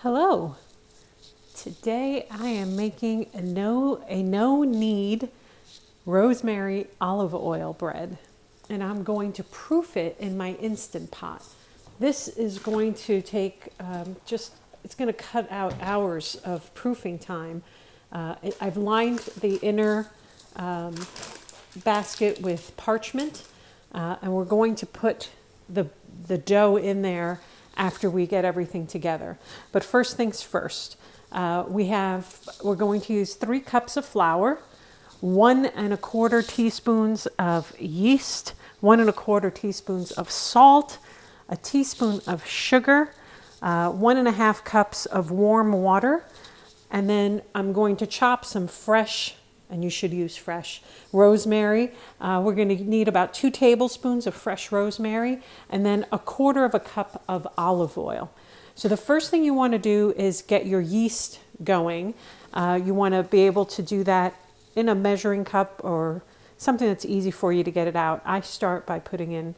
Hello. Today I am making a no-knead rosemary olive oil bread, and I'm going to proof it in my Instant Pot. This is going to take it's going to cut out hours of proofing time. I've lined the inner basket with parchment, and we're going to put the dough in there after we get everything together. But first things first, we're going to use 3 cups of flour, 1 1/4 teaspoons of yeast, 1 1/4 teaspoons of salt, a teaspoon of sugar, 1 1/2 cups of warm water, and then I'm going to chop some fresh, and you should use fresh, rosemary. We're going to need about 2 tablespoons of fresh rosemary, and then 1/4 cup of olive oil. So the first thing you want to do is get your yeast going. You want to be able to do that in a measuring cup or something that's easy for you to get it out. I start by putting in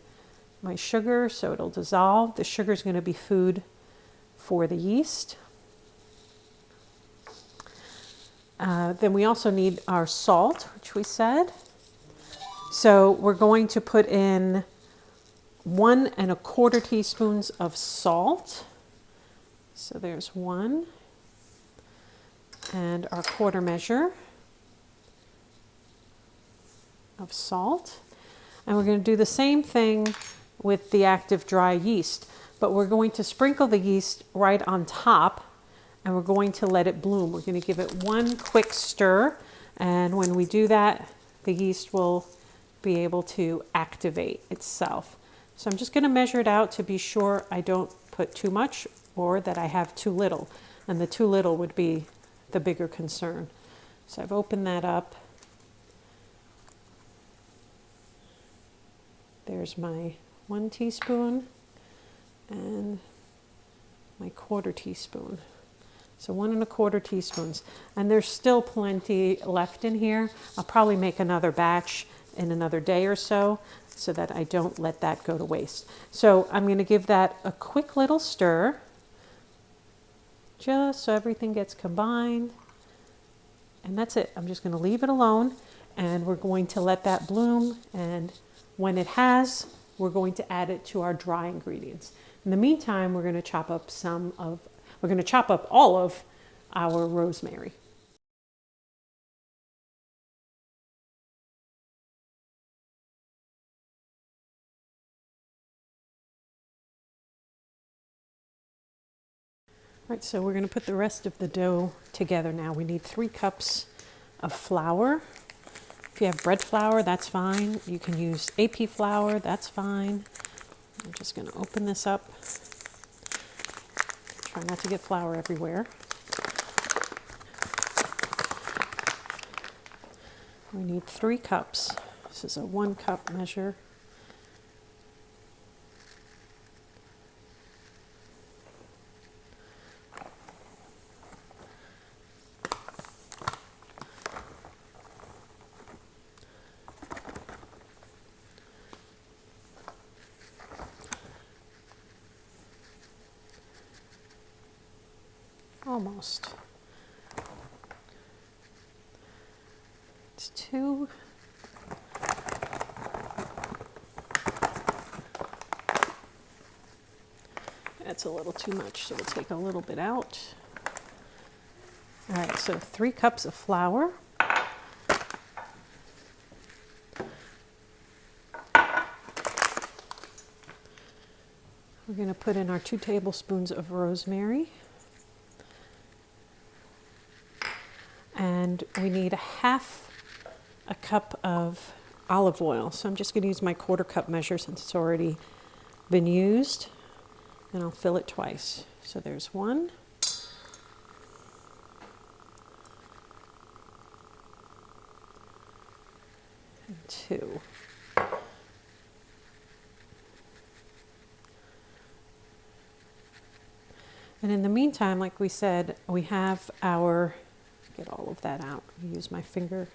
my sugar so it'll dissolve. The sugar is going to be food for the yeast. Then we also need our salt, which we said. So we're going to put in 1 1/4 teaspoons of salt. So there's 1, and our 1/4 measure of salt. And we're going to do the same thing with the active dry yeast, but we're going to sprinkle the yeast right on top, and we're going to let it bloom. We're going to give it 1 quick stir, and when we do that, the yeast will be able to activate itself. So I'm just going to measure it out to be sure I don't put too much or that I have too little, and the too little would be the bigger concern. So I've opened that up. There's my 1 teaspoon and my 1/4 teaspoon. So 1 1/4 teaspoons. And there's still plenty left in here. I'll probably make another batch in another day or so that I don't let that go to waste. So I'm going to give that a quick little stir, just so everything gets combined. And that's it. I'm just going to leave it alone, and we're going to let that bloom. And when it has, we're going to add it to our dry ingredients. In the meantime, we're going to chop up all of our rosemary. All right, so we're going to put the rest of the dough together now. We need 3 cups of flour. If you have bread flour, that's fine. You can use AP flour, that's fine. I'm just going to open this up. Try not to get flour everywhere. We need 3 cups. This is a 1 cup measure. Almost. It's 2. That's a little too much, so we'll take a little bit out. All right, so 3 cups of flour. We're going to put in our 2 tablespoons of rosemary. And we need 1/2 cup of olive oil. So I'm just going to use my 1/4 cup measure since it's already been used. And I'll fill it twice. So there's 1. And 2. And in the meantime, like we said, we have our, get all of that out. Use my finger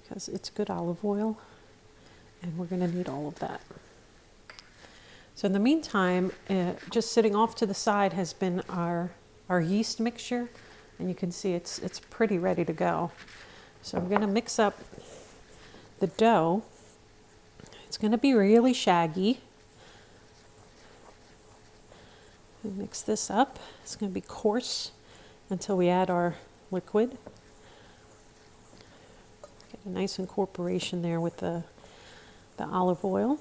because it's good olive oil, and we're going to need all of that. So in the meantime, just sitting off to the side has been our yeast mixture, and you can see it's pretty ready to go. So I'm going to mix up the dough. It's going to be really shaggy. Mix this up. It's going to be coarse until we add our liquid. Get a nice incorporation there with the olive oil.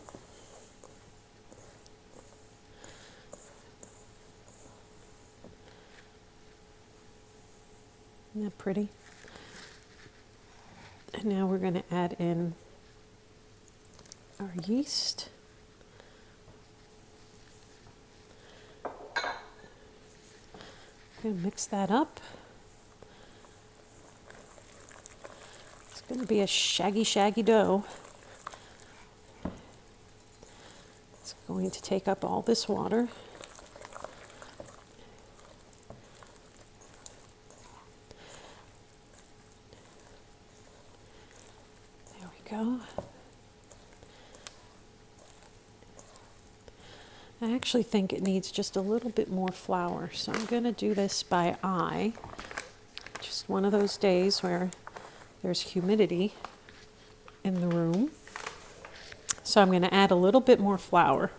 Isn't that pretty? And now we're going to add in our yeast. I'm going to mix that up. It's going to be a shaggy, shaggy dough. It's going to take up all this water. Go. I actually think it needs just a little bit more flour, so I'm going to do this by eye. Just one of those days where there's humidity in the room. So I'm going to add a little bit more flour.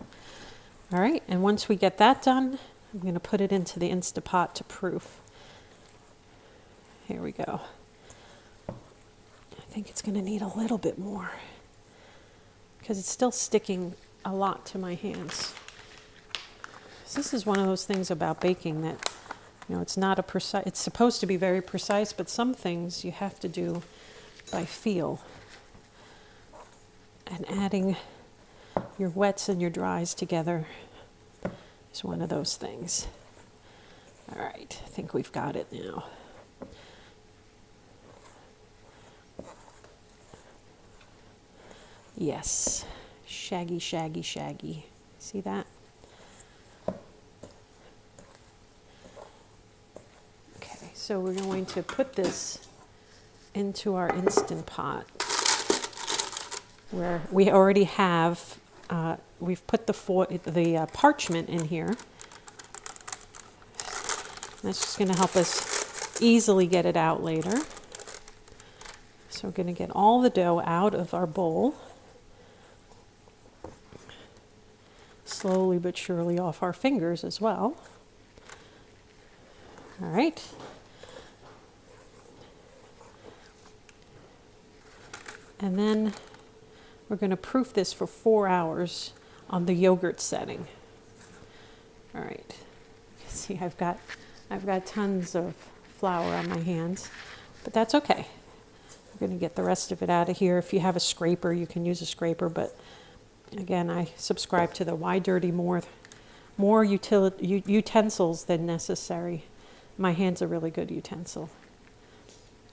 All right, and once we get that done, I'm going to put it into the Instapot to proof. Here we go. I think it's going to need a little bit more because it's still sticking a lot to my hands. So this is one of those things about baking that, you know, it's not a precise, it's supposed to be very precise, but some things you have to do by feel. And adding your wets and your dries together is one of those things. All right, I think we've got it now. Yes, shaggy, shaggy, shaggy. See that? Okay, so we're going to put this into our Instant Pot where we already have, we've put the parchment in here. That's just going to help us easily get it out later. So we're going to get all the dough out of our bowl. Slowly but surely off our fingers as well. All right. And then we're going to proof this for 4 hours on the yogurt setting. All right. You can see I've got tons of flour on my hands, but that's okay. I'm going to get the rest of it out of here. If you have a scraper, you can use a scraper, but again, I subscribe to the why dirty more utensils than necessary. My hand's a really good utensil.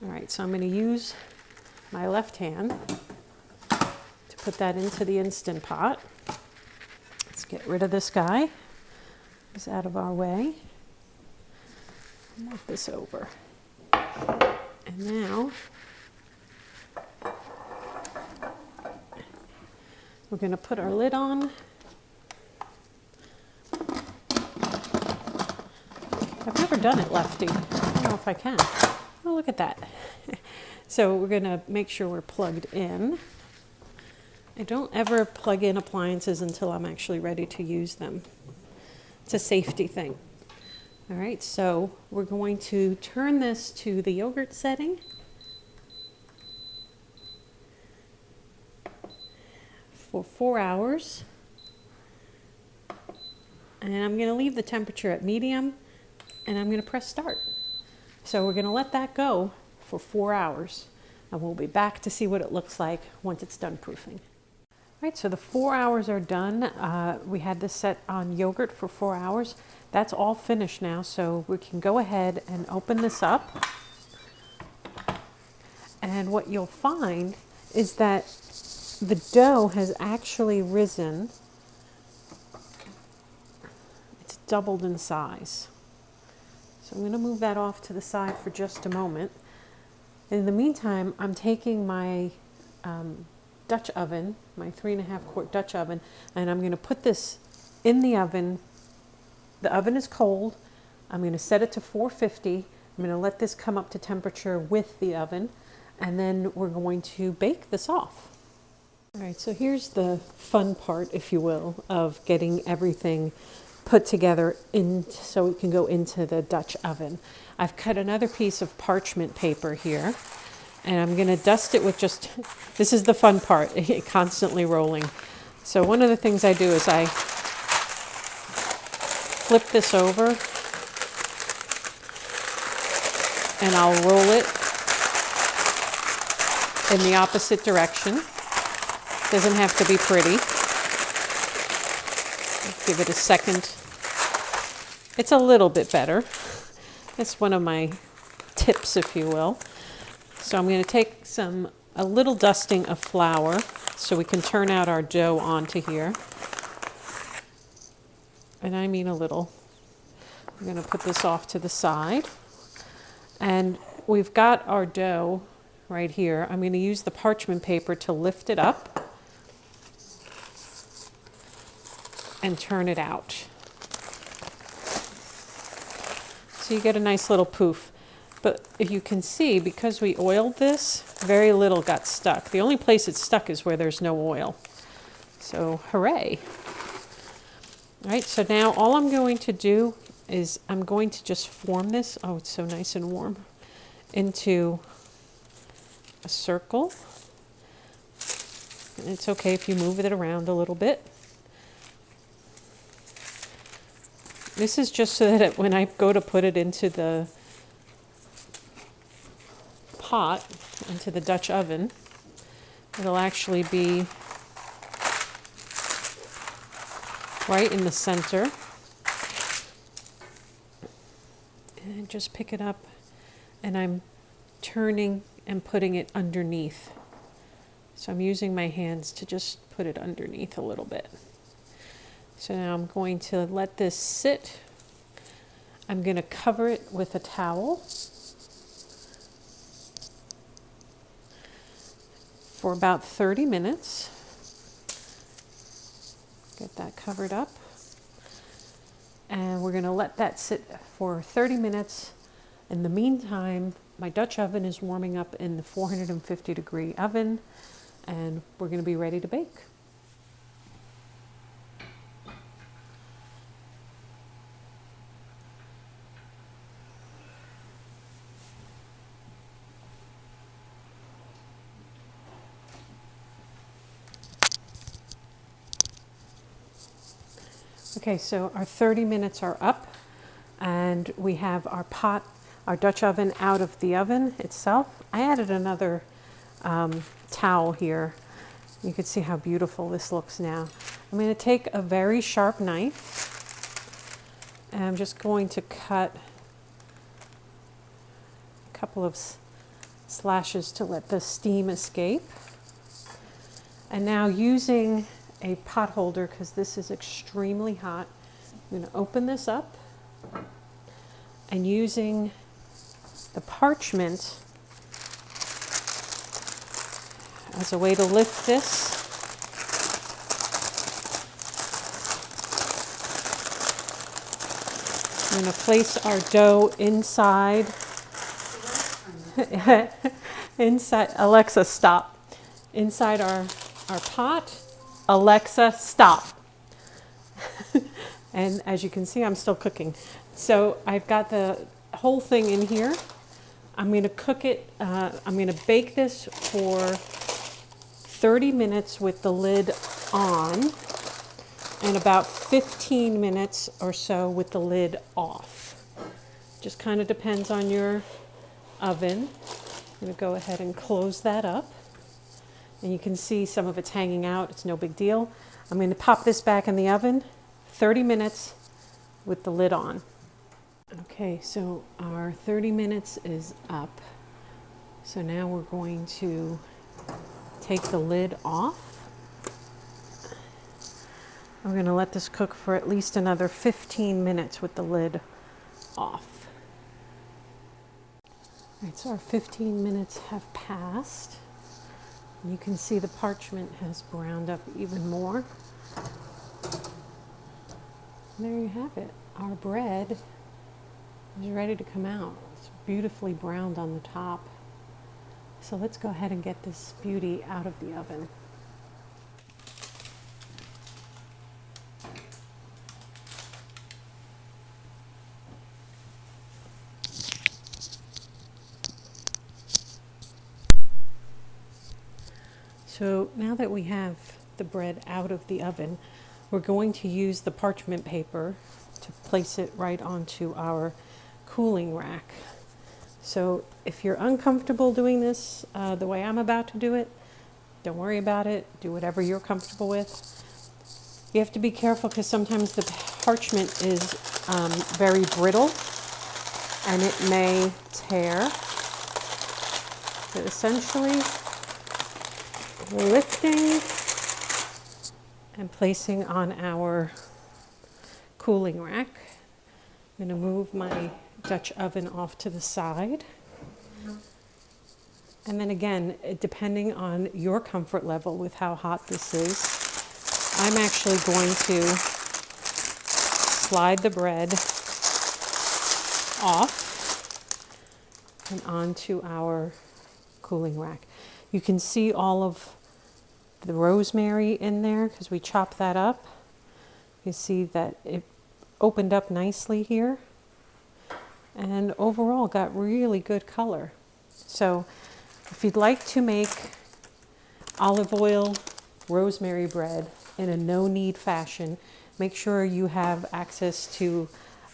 All right, so I'm going to use my left hand to put that into the Instant Pot. Let's get rid of this guy. He's out of our way. Move this over. And now we're going to put our lid on. I've never done it lefty. I don't know if I can. Oh, look at that. So we're going to make sure we're plugged in. I don't ever plug in appliances until I'm actually ready to use them. It's a safety thing. All right, so we're going to turn this to the yogurt setting. For 4 hours, and I'm going to leave the temperature at medium, and I'm going to press start. So we're going to let that go for 4 hours, and we'll be back to see what it looks like once it's done proofing. All right, so the 4 hours are done. We had this set on yogurt for 4 hours. That's all finished now, so we can go ahead and open this up. And what you'll find is that the dough has actually risen. It's doubled in size. So I'm going to move that off to the side for just a moment. In the meantime, I'm taking my Dutch oven, my 3.5 quart Dutch oven, and I'm going to put this in the oven. The oven is cold. I'm going to set it to 450. I'm going to let this come up to temperature with the oven, and then we're going to bake this off. All right, so here's the fun part, if you will, of getting everything put together so it can go into the Dutch oven. I've cut another piece of parchment paper here, and I'm going to dust it with just, this is the fun part, constantly rolling. So one of the things I do is I flip this over and I'll roll it in the opposite direction. Doesn't have to be pretty. Give it a second. It's a little bit better. That's one of my tips, if you will. So I'm going to take a little dusting of flour so we can turn out our dough onto here. And I mean a little. I'm going to put this off to the side. And we've got our dough right here. I'm going to use the parchment paper to lift it up and turn it out. So you get a nice little poof. But if you can see, because we oiled this, very little got stuck. The only place it's stuck is where there's no oil. So hooray. All right, so now all I'm going to do is I'm going to just form this, oh, it's so nice and warm, into a circle. And it's okay if you move it around a little bit. This is just so that when I go to put it into the pot, into the Dutch oven, it'll actually be right in the center. And just pick it up, and I'm turning and putting it underneath. So I'm using my hands to just put it underneath a little bit. So now I'm going to let this sit. I'm going to cover it with a towel for about 30 minutes. Get that covered up. And we're going to let that sit for 30 minutes. In the meantime, my Dutch oven is warming up in the 450-degree oven, and we're going to be ready to bake. Okay, so our 30 minutes are up, and we have our pot, our Dutch oven out of the oven itself. I added another towel here. You can see how beautiful this looks now. I'm going to take a very sharp knife, and I'm just going to cut a couple of slashes to let the steam escape. And now using a pot holder, because this is extremely hot, I'm going to open this up, and using the parchment as a way to lift this, I'm going to place our dough inside. Inside, Alexa, stop. Inside our pot. Alexa, stop. And as you can see, I'm still cooking. So I've got the whole thing in here. I'm going to cook it. I'm going to bake this for 30 minutes with the lid on, and about 15 minutes or so with the lid off. Just kind of depends on your oven. I'm going to go ahead and close that up. And you can see some of it's hanging out. It's no big deal. I'm going to pop this back in the oven, 30 minutes with the lid on. Okay, so our 30 minutes is up. So now we're going to take the lid off. I'm going to let this cook for at least another 15 minutes with the lid off. All right, so our 15 minutes have passed. You can see the parchment has browned up even more. And there you have it. Our bread is ready to come out. It's beautifully browned on the top. So let's go ahead and get this beauty out of the oven. So now that we have the bread out of the oven, we're going to use the parchment paper to place it right onto our cooling rack. So if you're uncomfortable doing this the way I'm about to do it, don't worry about it. Do whatever you're comfortable with. You have to be careful because sometimes the parchment is very brittle and it may tear. But essentially, lifting and placing on our cooling rack. I'm going to move my Dutch oven off to the side. And then again, depending on your comfort level with how hot this is, I'm actually going to slide the bread off and onto our cooling rack. You can see all of the rosemary in there because we chopped that up. You see that it opened up nicely here and overall got really good color. So if you'd like to make olive oil rosemary bread in a no-knead fashion, make sure you have access to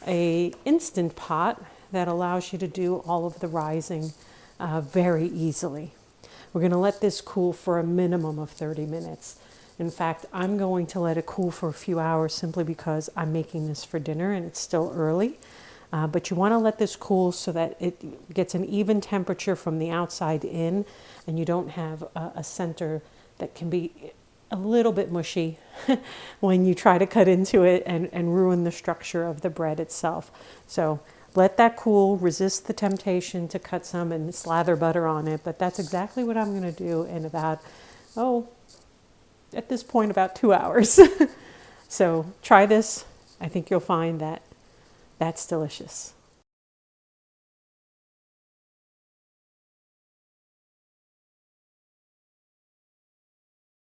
an instant pot that allows you to do all of the rising very easily. We're going to let this cool for a minimum of 30 minutes. In fact, I'm going to let it cool for a few hours simply because I'm making this for dinner and it's still early. But you want to let this cool so that it gets an even temperature from the outside in and you don't have a center that can be a little bit mushy when you try to cut into it and ruin the structure of the bread itself. So let that cool, resist the temptation to cut some and slather butter on it, but that's exactly what I'm going to do in about, at this point, about 2 hours. So try this. I think you'll find that that's delicious.